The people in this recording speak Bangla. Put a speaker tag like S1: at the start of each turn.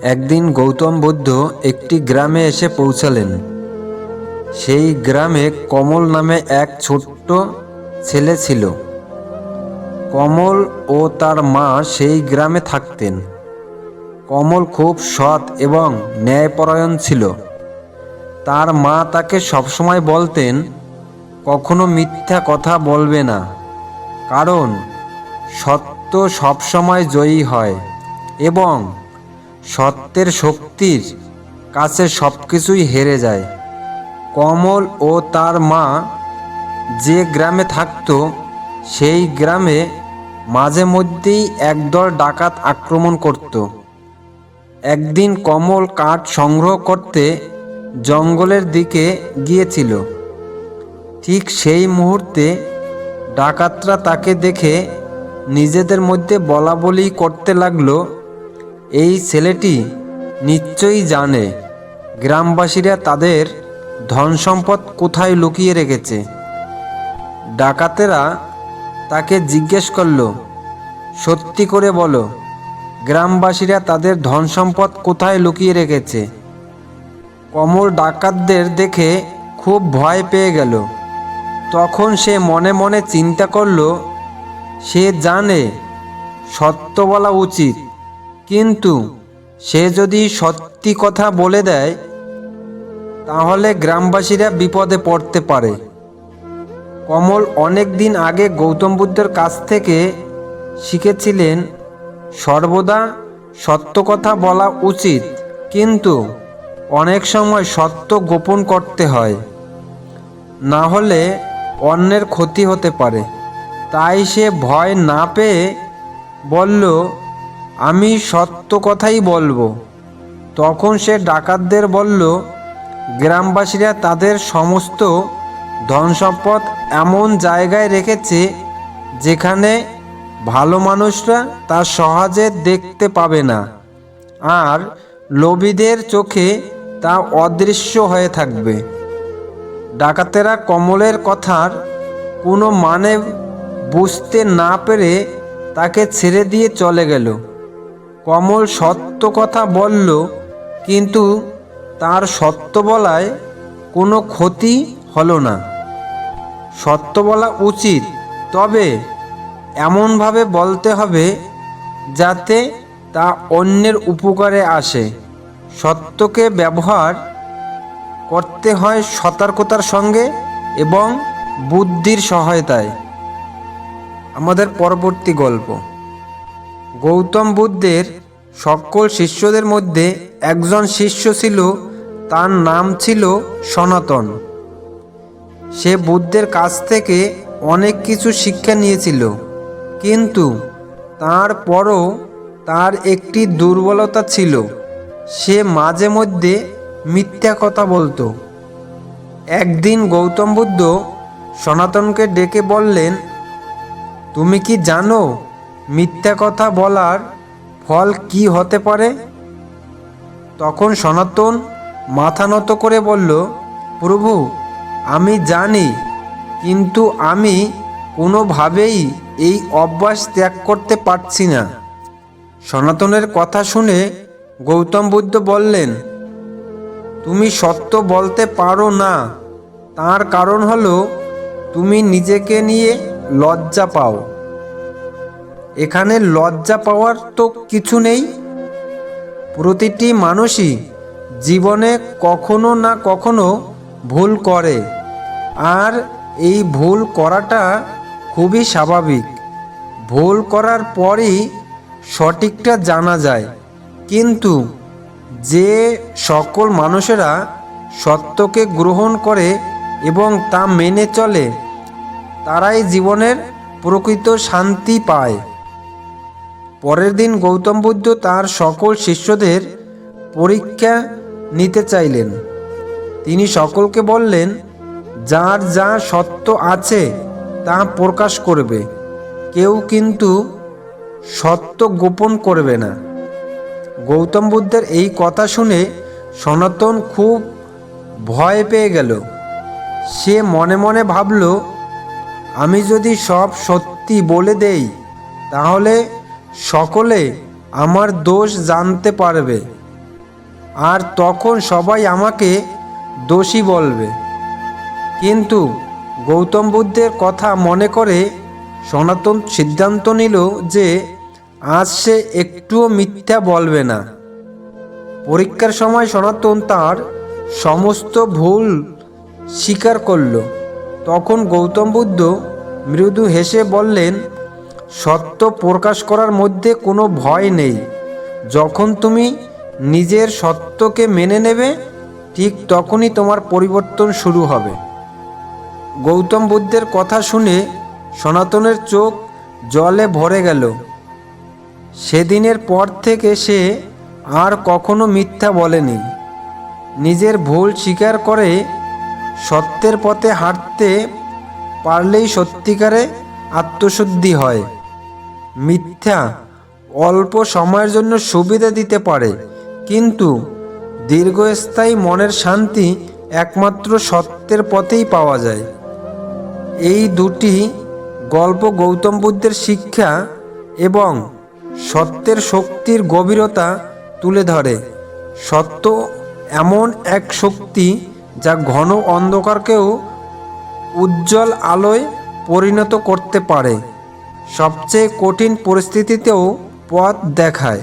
S1: একদিন গৌতম বুদ্ধ একটি গ্রামে এসে পৌঁছালেন। সেই গ্রামে কমল নামে এক ছোট্ট ছেলে ছিল। কমল ও তার মা সেই গ্রামে থাকতেন। কমল খুব সৎ এবং ন্যায়পরায়ণ ছিল। তার মা তাকে সবসময় বলতেন, কখনো মিথ্যা কথা বলবে না, কারণ সত্য সবসময় জয়ী হয় এবং সত্যের শক্তির কাছে সবকিছুই হেরে যায়। কমল ও তার মা যে গ্রামে থাকত, সেই গ্রামে মাঝে মধ্যেই একদল ডাকাত আক্রমণ করত। একদিন কমল কাঠ সংগ্রহ করতে জঙ্গলের দিকে গিয়েছিল। ঠিক সেই মুহূর্তে ডাকাতরা তাকে দেখে নিজেদের মধ্যে বলাবলি করতে লাগলো, এই ছেলেটি নিশ্চয়ই জানে গ্রামবাসীরা তাদের ধনসম্পদ কোথায় লুকিয়ে রেখেছে। ডাকাতেরা তাকে জিজ্ঞেস করলো, সত্যি করে বলো, গ্রামবাসীরা তাদের ধনসম্পদ কোথায় লুকিয়ে রেখেছে? কমল ডাকাতদের দেখে খুব ভয় পেয়ে গেল। তখন সে মনে মনে চিন্তা করলো, সে জানে সত্য বলা উচিত, কিন্তু সে যদি সত্যি কথা বলে দেয় তাহলে গ্রামবাসীরা বিপদে পড়তে পারে। কমল অনেক দিন আগে গৌতম বুদ্ধের কাছ থেকে শিখেছিলেন, সর্বদা সত্য কথা বলা উচিত, কিন্তু অনেক সময় সত্য গোপন করতে হয়, না হলে অন্যের ক্ষতি হতে পারে। তাই সে ভয় না পেয়ে বলল, আমি সত্য কথাই বলবো। তখন সে ডাকাতদের বলল, গ্রামবাসীরা তাদের সমস্ত ধনসম্পদ এমন জায়গায় রেখেছে যেখানে ভালো মানুষরা তা সহজে দেখতে পাবে না, আর লোভীদের চোখে তা অদৃশ্য হয়ে থাকবে। ডাকাতেরা কমলের কথার কোনো মানে বুঝতে না পেরে তাকে ছেড়ে দিয়ে চলে গেল। কমল সত্য কথা বলল, কিন্তু তার সত্য বলায় কোনো ক্ষতি হলো না। সত্য বলা উচিত, তবে এমনভাবে বলতে হবে যাতে তা অন্যের উপকারে আসে। সত্যকে ব্যবহার করতে হয় সতর্কতার সঙ্গে এবং বুদ্ধির সহায়তায়। আমাদের পরবর্তী গল্প। গৌতম বুদ্ধের সকল শিষ্যদের মধ্যে একজন শিষ্য ছিল, তার নাম ছিল সনাতন। সে বুদ্ধের কাছ থেকে অনেক কিছু শিক্ষা নিয়েছিল, কিন্তু তারপরও তার একটি দুর্বলতা ছিল, সে মাঝে মধ্যে মিথ্যা কথা বলতো। একদিন গৌতম বুদ্ধ সনাতনকে ডেকে বললেন, তুমি কি জানো মিথ্যা কথা বলার ফল কি হতে পারে? তখন সনাতন মাথা নত করে বলল, প্রভু, আমি জানি, কিন্তু আমি কোনোভাবেই এই অভ্যাস ত্যাগ করতে পারছি না। সনাতনের কথা শুনে গৌতম বুদ্ধ বললেন, তুমি সত্য বলতে পারো না, তার কারণ হলো তুমি নিজেকে নিয়ে লজ্জা পাও। এখানে লজ্জা পাওয়ার তো কিছু নেই। প্রতিটি মানুষই জীবনে কখনো না কখনো ভুল করে, আর এই ভুল করাটা খুবই স্বাভাবিক। ভুল করার পরই সঠিকটা জানা যায়, কিন্তু যে সকল মানুষেরা সত্যকে গ্রহণ করে এবং তা মেনে চলে, তারাই জীবনের প্রকৃত শান্তি পায়। পরের দিন গৌতম বুদ্ধ তার সকল শিষ্যদের পরীক্ষা নিতে চাইলেন। তিনি সকলকে বললেন, যার যা সত্য আছে তা প্রকাশ করবে, কেউ কিন্তু সত্য গোপন করবে না। গৌতম বুদ্ধের এই কথা শুনে সনাতন খুব ভয় পেয়ে গেল। সে মনে মনে ভাবল, আমি যদি সব সত্যি বলে দেই তাহলে সকলে আমার দোষ জানতে পারবে আর তখন সবাই আমাকে দোষী বলবে। কিন্তু গৌতম বুদ্ধের কথা মনে করে সনাতন সিদ্ধান্ত নিল যে আজ সে একটুও মিথ্যা বলবে না। পরীক্ষার সময় সনাতন তার সমস্ত ভুল স্বীকার করল। তখন গৌতম বুদ্ধ মৃদু হেসে বললেন, সত্য প্রকাশ করার মধ্যে কোনো ভয় নেই। যখন তুমি নিজের সত্যকে মেনে নেবে, ঠিক তখনই তোমার পরিবর্তন শুরু হবে। গৌতম বুদ্ধের কথা শুনে সনাতনের চোখ জলে ভরে গেল। সেদিনের পর থেকে সে আর কখনো মিথ্যা বলেনি। নিজের ভুল স্বীকার করে সত্যের পথে হাঁটতে পারলেই সত্যিকারে আত্মশুদ্ধি হয়। মিথ্যা অল্প সময়ের জন্য সুবিধা দিতে পারে, কিন্তু দীর্ঘস্থায়ী মনের শান্তি একমাত্র সত্যের পথেই পাওয়া যায়। এই দুটি গল্প গৌতম বুদ্ধের শিক্ষা এবং সত্যের শক্তির গভীরতা তুলে ধরে। সত্য এমন এক শক্তি যা ঘন অন্ধকারকেও উজ্জ্বল আলোয় পরিণত করতে পারে, সবচেয়ে কঠিন পরিস্থিতিতেও পথ দেখায়।